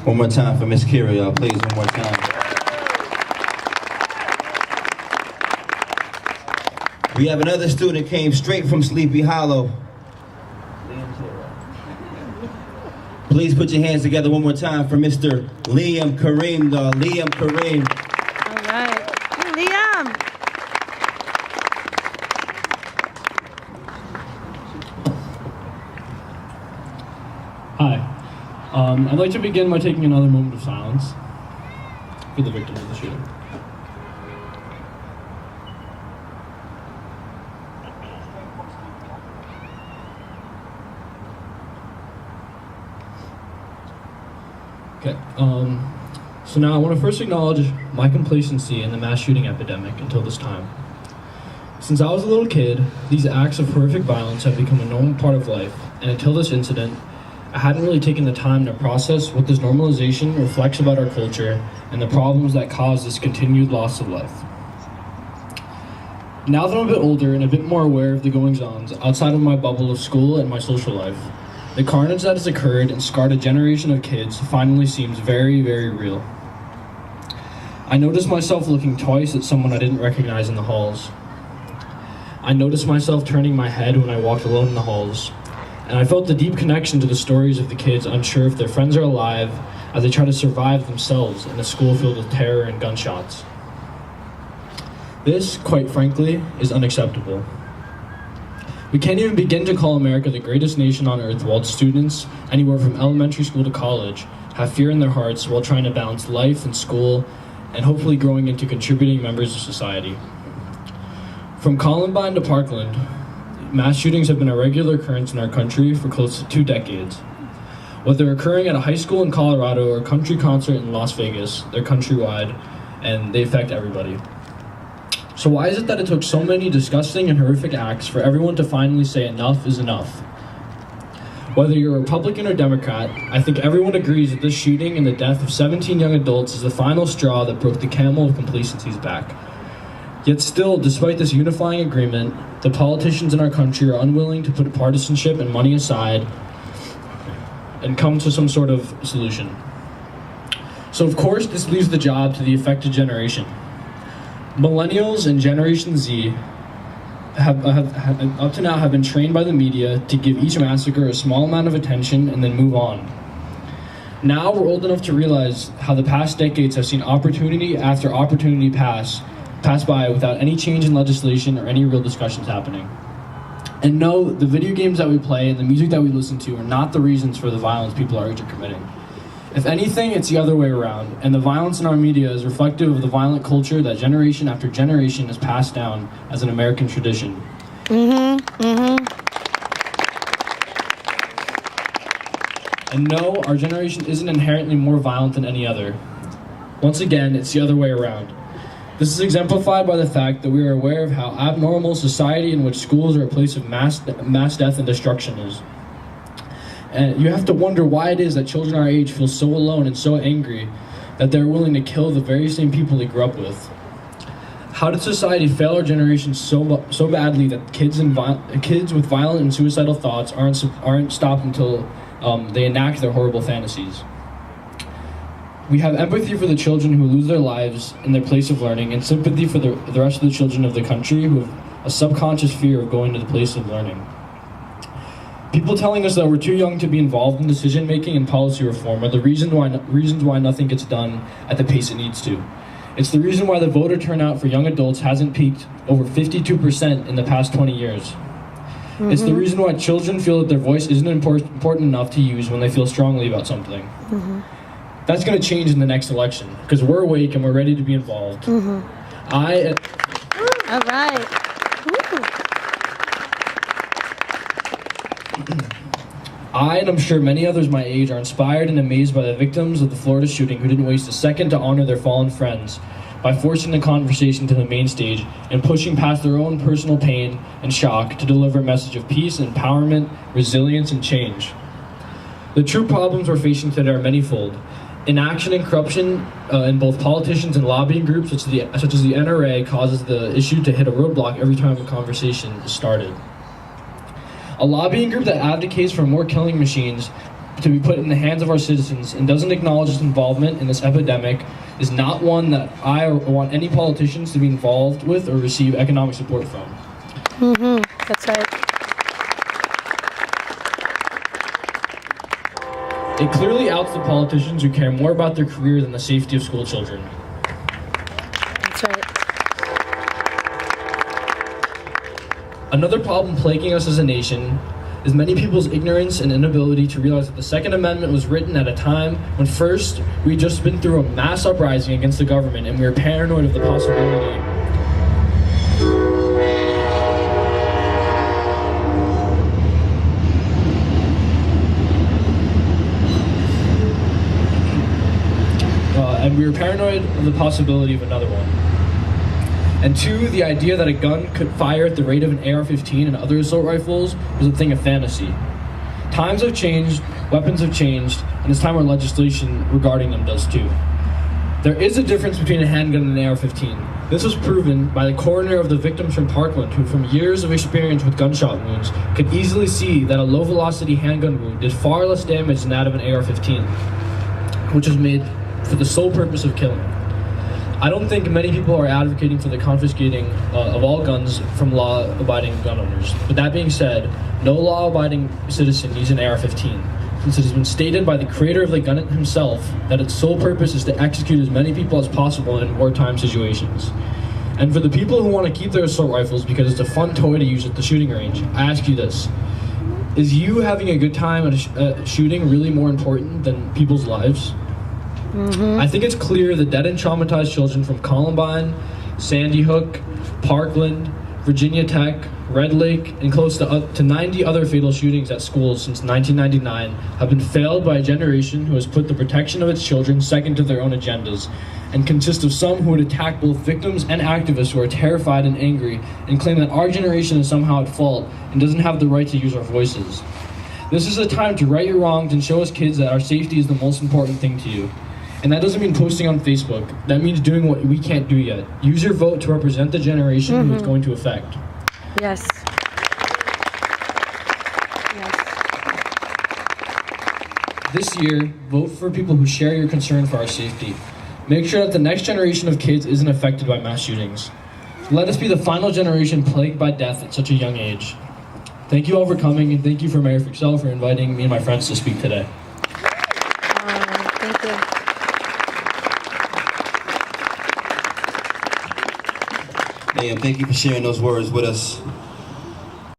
One more time for Miss Kira, y'all, please, one more time. We have another student came straight from Sleepy Hollow. Please put your hands together one more time for Mr. Kharem, y'all. Kharem. All right. Hey, Liam. Hi. I'd like to begin by taking another moment of silence for the victims of the shooting. Okay, so now I want to first acknowledge my complacency in the mass shooting epidemic until this time. Since I was a little kid, these acts of horrific violence have become a normal part of life, and until this incident, I hadn't really taken the time to process what this normalization reflects about our culture and the problems that cause this continued loss of life. Now that I'm a bit older and a bit more aware of the goings-ons outside of my bubble of school and my social life, the carnage that has occurred and scarred a generation of kids finally seems very, very real. I noticed myself looking twice at someone I didn't recognize in the halls. I noticed myself turning my head when I walked alone in the halls, and I felt the deep connection to the stories of the kids unsure if their friends are alive as they try to survive themselves in a school filled with terror and gunshots. This, quite frankly, is unacceptable. We can't even begin to call America the greatest nation on earth while students, anywhere from elementary school to college, have fear in their hearts while trying to balance life and school and hopefully growing into contributing members of society. From Columbine to Parkland, mass shootings have been a regular occurrence in our country for close to 2 decades. Whether occurring at a high school in Colorado or a country concert in Las Vegas, they're countrywide and they affect everybody. So why is it that it took so many disgusting and horrific acts for everyone to finally say enough is enough? Whether you're a Republican or Democrat, I think everyone agrees that this shooting and the death of 17 young adults is the final straw that broke the camel of complacency's back. Yet still, despite this unifying agreement, the politicians in our country are unwilling to put partisanship and money aside and come to some sort of solution. So of course, this leaves the job to the affected generation. Millennials and Generation Z have up to now have been trained by the media to give each massacre a small amount of attention and then move on. Now we're old enough to realize how the past decades have seen opportunity after opportunity pass by without any change in legislation or any real discussions happening. And no, the video games that we play and the music that we listen to are not the reasons for the violence people our age are committing. If anything, it's the other way around, and the violence in our media is reflective of the violent culture that generation after generation has passed down as an American tradition. And no, our generation isn't inherently more violent than any other. Once again, it's the other way around. This is exemplified by the fact that we are aware of how abnormal society in which schools are a place of mass death and destruction is. And you have to wonder why it is that children our age feel so alone and so angry that they're willing to kill the very same people they grew up with. How did society fail our generation so badly that kids with violent and suicidal thoughts aren't stopped until they enact their horrible fantasies? We have empathy for the children who lose their lives in their place of learning and sympathy for the rest of the children of the country who have a subconscious fear of going to the place of learning. People telling us that we're too young to be involved in decision-making and policy reform are the reasons why nothing gets done at the pace it needs to. It's the reason why the voter turnout for young adults hasn't peaked over 52% in the past 20 years. It's the reason why children feel that their voice isn't important enough to use when they feel strongly about something. That's going to change in the next election, because we're awake and we're ready to be involved. All right. I, and I'm sure many others my age, are inspired and amazed by the victims of the Florida shooting who didn't waste a second to honor their fallen friends by forcing the conversation to the main stage and pushing past their own personal pain and shock to deliver a message of peace, empowerment, resilience, and change. The true problems we're facing today are manifold. Inaction and corruption in both politicians and lobbying groups such as the NRA causes the issue to hit a roadblock every time a conversation is started. A lobbying group that advocates for more killing machines to be put in the hands of our citizens and doesn't acknowledge its involvement in this epidemic is not one that I want any politicians to be involved with or receive economic support from. That's right. It clearly outs the politicians who care more about their career than the safety of school children. That's right. Another problem plaguing us as a nation is many people's ignorance and inability to realize that the Second Amendment was written at a time when first we'd just been through a mass uprising against the government and we were paranoid of the possibility of another one. And two, the idea that a gun could fire at the rate of an AR-15 and other assault rifles was a thing of fantasy. Times have changed, weapons have changed, and it's time our legislation regarding them does too. There is a difference between a handgun and an AR-15. This was proven by the coroner of the victims from Parkland, who from years of experience with gunshot wounds could easily see that a low-velocity handgun wound did far less damage than that of an AR-15, which was made for the sole purpose of killing. I don't think many people are advocating for the confiscating of all guns from law-abiding gun owners. But that being said, no law-abiding citizen needs an AR-15, since it has been stated by the creator of the gun himself that its sole purpose is to execute as many people as possible in wartime situations. And for the people who want to keep their assault rifles because it's a fun toy to use at the shooting range, I ask you this. Is you having a good time at shooting really more important than people's lives? I think it's clear that dead and traumatized children from Columbine, Sandy Hook, Parkland, Virginia Tech, Red Lake, and close to 90 other fatal shootings at schools since 1999 have been failed by a generation who has put the protection of its children second to their own agendas, and consist of some who would attack both victims and activists who are terrified and angry and claim that our generation is somehow at fault and doesn't have the right to use our voices. This is a time to right your wrongs and show us kids that our safety is the most important thing to you. And that doesn't mean posting on Facebook. That means doing what we can't do yet. Use your vote to represent the generation who it's going to affect. Yes. Yes. This year, vote for people who share your concern for our safety. Make sure that the next generation of kids isn't affected by mass shootings. Let us be the final generation plagued by death at such a young age. Thank you all for coming, and thank you for Mayor Fixell for inviting me and my friends to speak today. Thank you. Liam, thank you for sharing those words with us.